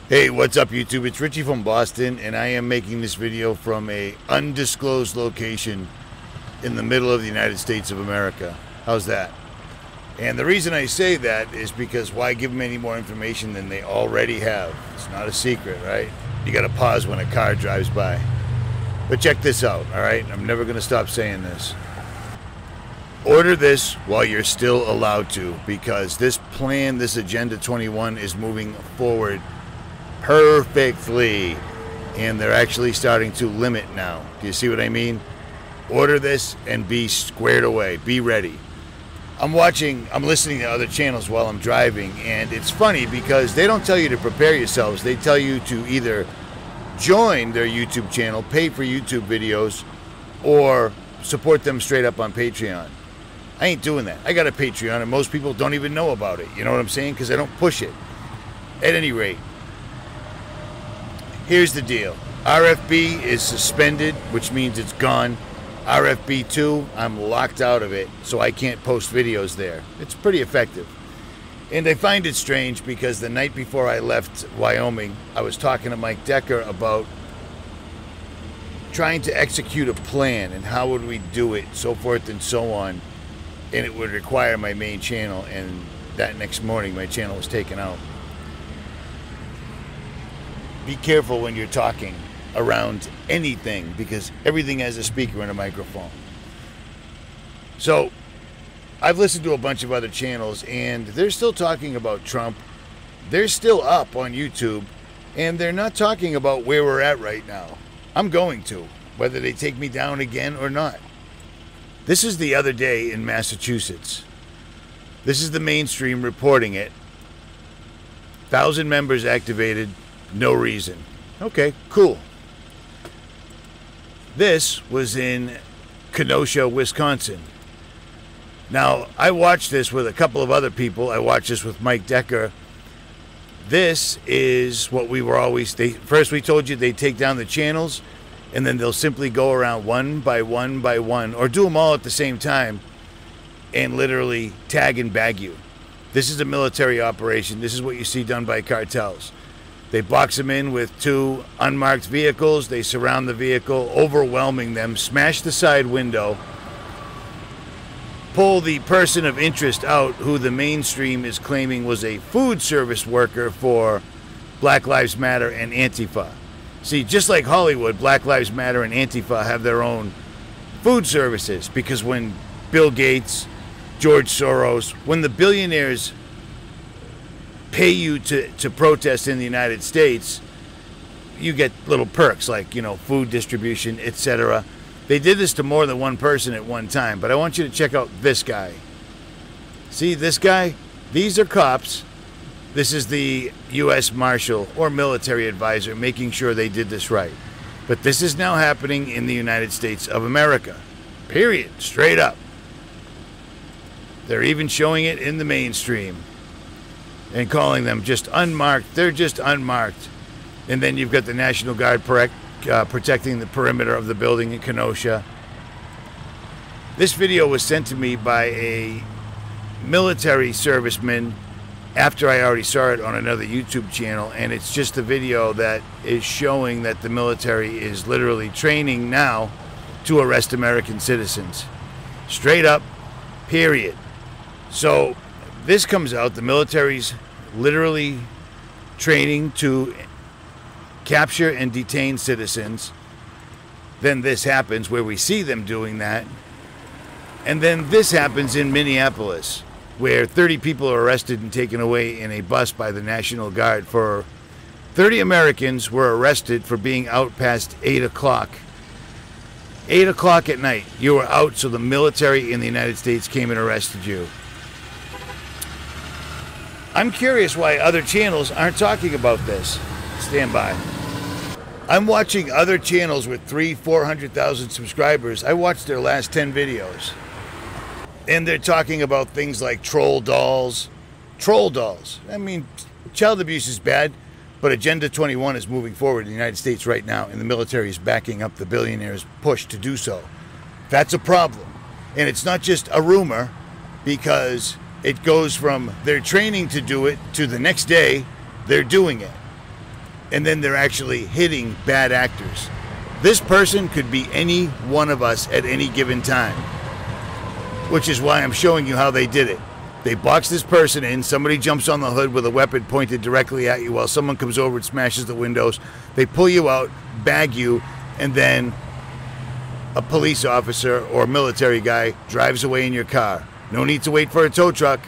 Hey, what's up YouTube? It's Richie from Boston, and I am making this video from a undisclosed location in the middle of the United States of America. How's that? And the reason I say that is because why give them any more information than they already have? It's not a secret, right? You gotta pause when a car drives by. But check this out, alright? I'm never gonna stop saying this. Order this while you're still allowed to, because this plan, this Agenda 21 is moving forward perfectly, and they're actually starting to limit now. Do you see what I mean? Order this and be squared away. Be ready. I'm listening to other channels while I'm driving, and it's funny because they don't tell you to prepare yourselves. They tell you to either join their YouTube channel, pay for YouTube videos, or support them straight up on Patreon. I ain't doing that. I got a Patreon, and most people don't even know about it. You know what I'm saying? Because I don't push it. At any rate, here's the deal. RFB is suspended, which means it's gone. RFB2, I'm locked out of it, so I can't post videos there. It's pretty effective. And I find it strange because the night before I left Wyoming, I was talking to Mike Decker about trying to execute a plan and how would we do it, so forth and so on. And it would require my main channel, and that next morning my channel was taken out. Be careful when you're talking around anything, because everything has a speaker and a microphone. So I've listened to a bunch of other channels, and they're still talking about Trump. They're still up on YouTube, and they're not talking about where we're at right now. I'm going to, whether they take me down again or not. This is the other day in Massachusetts. This is the mainstream reporting it. 1,000 members activated. No reason. Okay, cool. This was in Kenosha, Wisconsin. Now, I watched this with a couple of other people. I watched this with Mike Decker. This is what we were always... First, we told you they'd take down the channels, and then they'll simply go around one by one by one, or do them all at the same time, and literally tag and bag you. This is a military operation. This is what you see done by cartels. They box them in with 2 unmarked vehicles. They surround the vehicle, overwhelming them, smash the side window, pull the person of interest out who the mainstream is claiming was a food service worker for Black Lives Matter and Antifa. See, just like Hollywood, Black Lives Matter and Antifa have their own food services, because when Bill Gates, George Soros, when the billionaires pay you to protest in the United States, you get little perks like, you know, food distribution, etc. They did this to more than one person at one time, but I want you to check out this guy. See this guy? These are cops. This is the U.S. Marshal or military advisor making sure they did this right. But this is now happening in the United States of America. Period. Straight up. They're even showing it in the mainstream and calling them just unmarked. They're just unmarked. And then you've got the National Guard protecting the perimeter of the building in Kenosha. This video was sent to me by a military serviceman after I already saw it on another YouTube channel, and it's just a video that is showing that the military is literally training now to arrest American citizens. Straight up, period. So this comes out, the military's literally training to capture and detain citizens. Then this happens where we see them doing that. And then this happens in Minneapolis, where 30 people are arrested and taken away in a bus by the National Guard. 30 Americans were arrested for being out past 8 o'clock. 8 o'clock at night. You were out, so the military in the United States came and arrested you. I'm curious why other channels aren't talking about this. Stand by. I'm watching other channels with 300,000-400,000 subscribers. I watched their last 10 videos. And they're talking about things like troll dolls. Troll dolls. I mean, child abuse is bad, but Agenda 21 is moving forward in the United States right now, and the military is backing up the billionaires' push to do so. That's a problem. And it's not just a rumor, because it goes from they're training to do it to the next day they're doing it. and then they're actually hitting bad actors. This person could be any one of us at any given time, which is why I'm showing you how they did it. They box this person in, somebody jumps on the hood with a weapon pointed directly at you while someone comes over and smashes the windows. They pull you out, bag you, and then a police officer or military guy drives away in your car. No need to wait for a tow truck.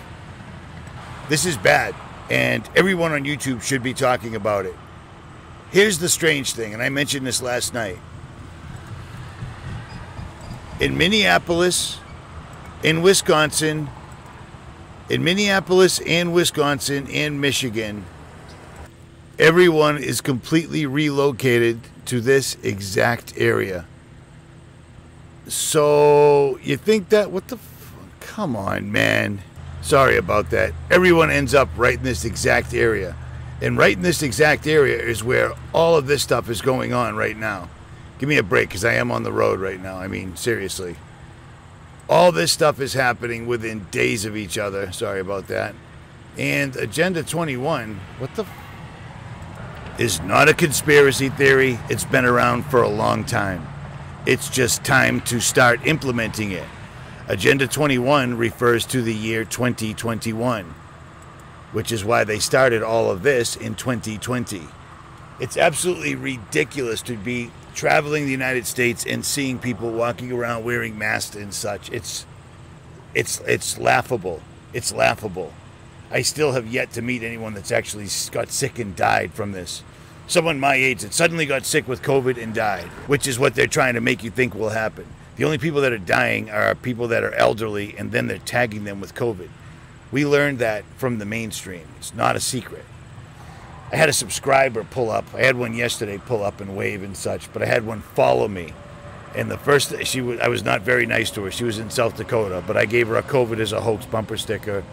This is bad, and everyone on YouTube should be talking about it. Here's the strange thing, and I mentioned this last night. In Minneapolis, in Wisconsin, and Michigan, everyone is completely relocated to this exact area. So you think that, come on, man. Sorry about that. Everyone ends up right in this exact area. And right in this exact area is where all of this stuff is going on right now. Give me a break, because I am on the road right now. I mean, seriously. All this stuff is happening within days of each other. Sorry about that. And Agenda 21, is not a conspiracy theory. It's been around for a long time. It's just time to start implementing it. Agenda 21 refers to the year 2021, which is why they started all of this in 2020. It's absolutely ridiculous to be traveling the United States and seeing people walking around wearing masks and such. It's laughable. It's laughable. I still have yet to meet anyone that's actually got sick and died from this. Someone my age that suddenly got sick with COVID and died, which is what they're trying to make you think will happen. The only people that are dying are people that are elderly, and then they're tagging them with COVID. We learned that from the mainstream. It's not a secret. I had a subscriber pull up. I had one yesterday pull up and wave and such, but I had one follow me. And the first, I was not very nice to her. She was in South Dakota, but I gave her a COVID as a hoax bumper sticker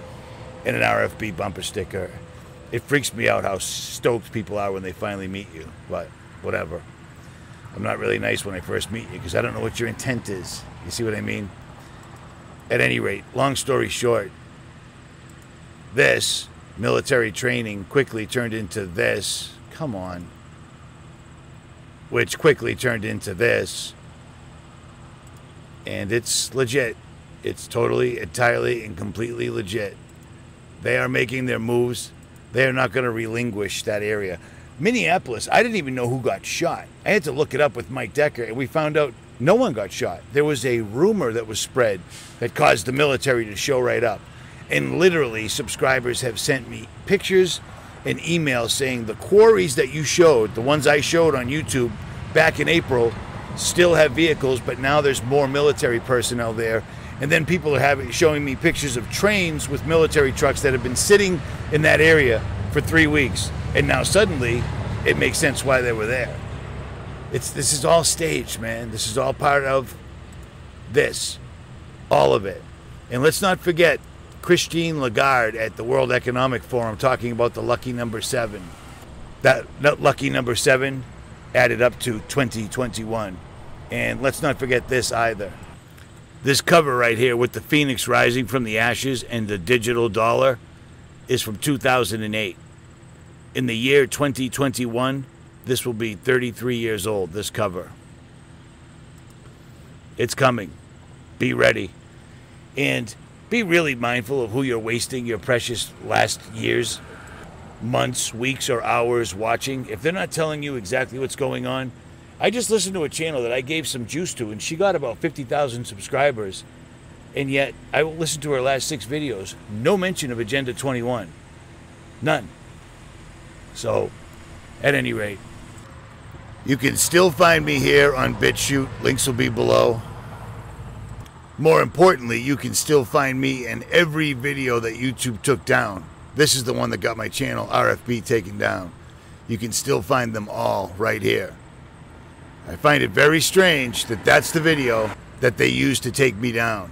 and an RFB bumper sticker. It freaks me out how stoked people are when they finally meet you, but whatever. I'm not really nice when I first meet you because I don't know what your intent is. You see what I mean? At any rate, long story short, this military training quickly turned into this. Come on. Which quickly turned into this. And it's legit. It's totally, entirely, and completely legit. They are making their moves. They are not going to relinquish that area. Minneapolis, I didn't even know who got shot. I had to look it up with Mike Decker, and we found out no one got shot. There was a rumor that was spread that caused the military to show right up. And literally, subscribers have sent me pictures and emails saying the quarries that you showed, the ones I showed on YouTube back in April, still have vehicles, but now there's more military personnel there. And then people are showing me pictures of trains with military trucks that have been sitting in that area for 3 weeks. And now suddenly, it makes sense why they were there. This is all staged, man. This is all part of this. All of it. And let's not forget Christine Lagarde at the World Economic Forum talking about the lucky number 7. That lucky number 7 added up to 2021. And let's not forget this either. This cover right here with the phoenix rising from the ashes and the digital dollar is from 2008. In the year 2021, this will be 33 years old, this cover. It's coming. Be ready. And be really mindful of who you're wasting your precious last years, months, weeks, or hours watching. If they're not telling you exactly what's going on, I just listened to a channel that I gave some juice to, and she got about 50,000 subscribers. And yet, I listened to her last 6 videos. No mention of Agenda 21. None. So, at any rate, you can still find me here on BitChute. Links will be below. More importantly, you can still find me in every video that YouTube took down. This is the one that got my channel, RFB, taken down. You can still find them all right here. I find it very strange that that's the video that they used to take me down.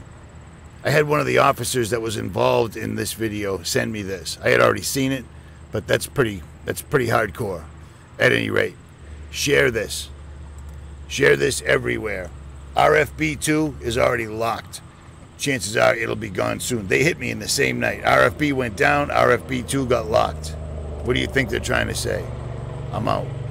I had one of the officers that was involved in this video send me this. I had already seen it, but that's pretty hardcore. At any rate, share this. Share this everywhere. RFB2 is already locked. Chances are it'll be gone soon. They hit me in the same night. RFB went down, RFB2 got locked. What do you think they're trying to say? I'm out.